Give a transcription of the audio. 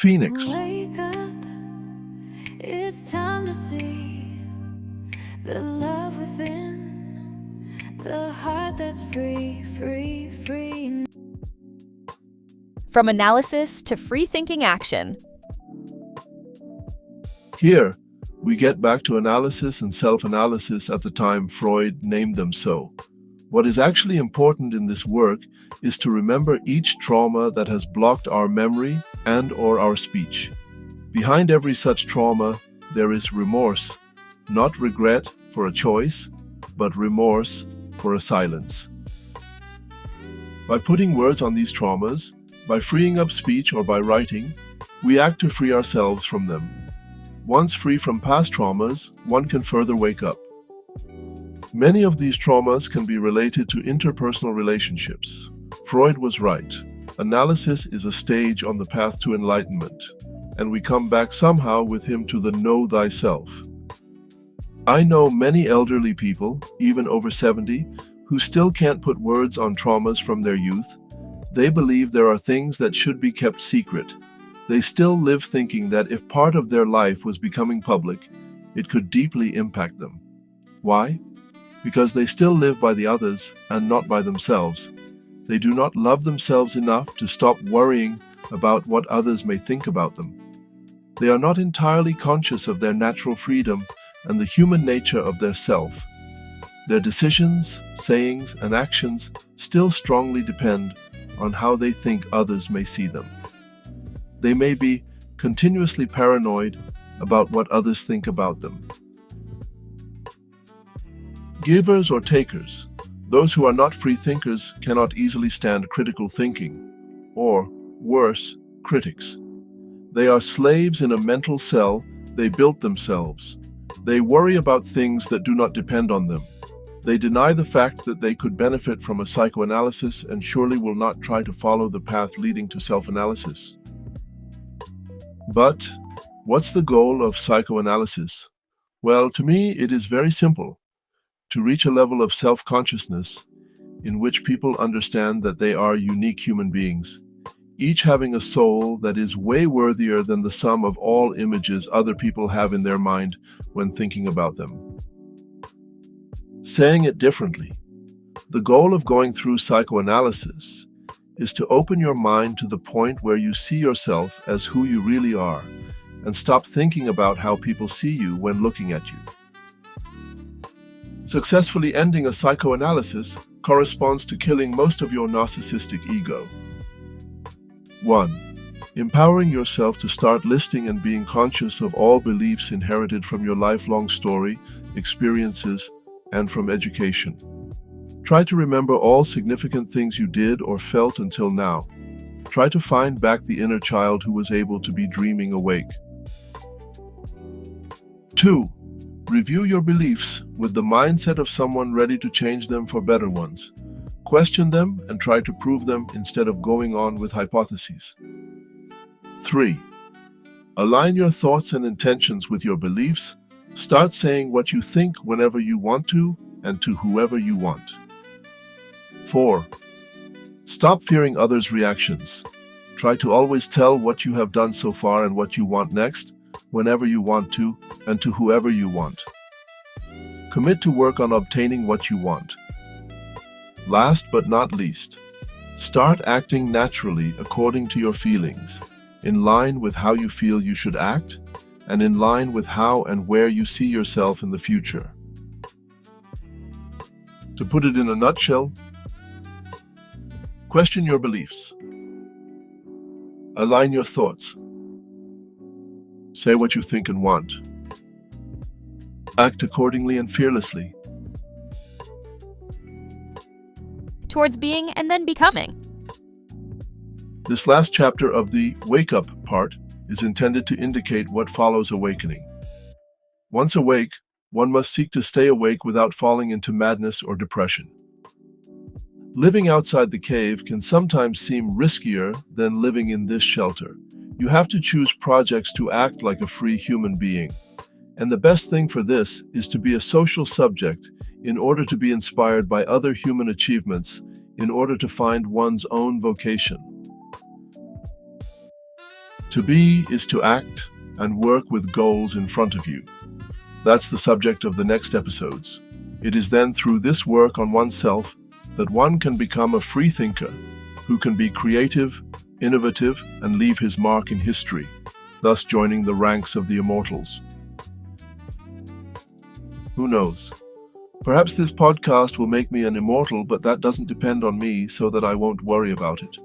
Phoenix. Wake up, it's time to see the love within, the heart that's free, free, free. From analysis to free-thinking action. Here, we get back to analysis and self-analysis at the time Freud named them so. What is actually important in this work is to remember each trauma that has blocked our memory and/or our speech. Behind every such trauma, there is remorse, not regret for a choice, but remorse for a silence. By putting words on these traumas, by freeing up speech or by writing, we act to free ourselves from them. Once free from past traumas, one can further wake up. Many of these traumas can be related to interpersonal relationships. Freud was right. Analysis is a stage on the path to enlightenment, and we come back somehow with him to the know thyself. I know many elderly people, even over 70, who still can't put words on traumas from their youth. They believe there are things that should be kept secret. They still live thinking that if part of their life was becoming public, it could deeply impact them. Why? Because they still live by the others and not by themselves. They do not love themselves enough to stop worrying about what others may think about them. They are not entirely conscious of their natural freedom and the human nature of their self. Their decisions, sayings, and actions still strongly depend on how they think others may see them. They may be continuously paranoid about what others think about them. Givers or takers, those who are not free thinkers cannot easily stand critical thinking, or, worse, critics. They are slaves in a mental cell they built themselves. They worry about things that do not depend on them. They deny the fact that they could benefit from a psychoanalysis and surely will not try to follow the path leading to self-analysis. But, what's the goal of psychoanalysis? Well, to me, it is very simple. To reach a level of self-consciousness in which people understand that they are unique human beings, each having a soul that is way worthier than the sum of all images other people have in their mind when thinking about them. Saying it differently, the goal of going through psychoanalysis is to open your mind to the point where you see yourself as who you really are and stop thinking about how people see you when looking at you. Successfully ending a psychoanalysis corresponds to killing most of your narcissistic ego. 1. Empowering yourself to start listing and being conscious of all beliefs inherited from your lifelong story, experiences, and from education. Try to remember all significant things you did or felt until now. Try to find back the inner child who was able to be dreaming awake. 2. Review your beliefs with the mindset of someone ready to change them for better ones. Question them and try to prove them instead of going on with hypotheses. 3. Align your thoughts and intentions with your beliefs. Start saying what you think whenever you want to and to whoever you want. 4. Stop fearing others' reactions. Try to always tell what you have done so far and what you want next, whenever you want to, and to whoever you want. Commit to work on obtaining what you want. Last but not least, start acting naturally according to your feelings, in line with how you feel you should act, and in line with how and where you see yourself in the future. To put it in a nutshell, question your beliefs. Align your thoughts. Say what you think and want. Act accordingly and fearlessly. Towards being and then becoming. This last chapter of the wake up part is intended to indicate what follows awakening. Once awake, one must seek to stay awake without falling into madness or depression. Living outside the cave can sometimes seem riskier than living in this shelter. You have to choose projects to act like a free human being. And the best thing for this is to be a social subject in order to be inspired by other human achievements, in order to find one's own vocation. To be is to act and work with goals in front of you. That's the subject of the next episodes. It is then through this work on oneself that one can become a free thinker who can be creative, innovative, and leave his mark in history, thus joining the ranks of the immortals. Who knows? Perhaps this podcast will make me an immortal, but that doesn't depend on me, so that I won't worry about it.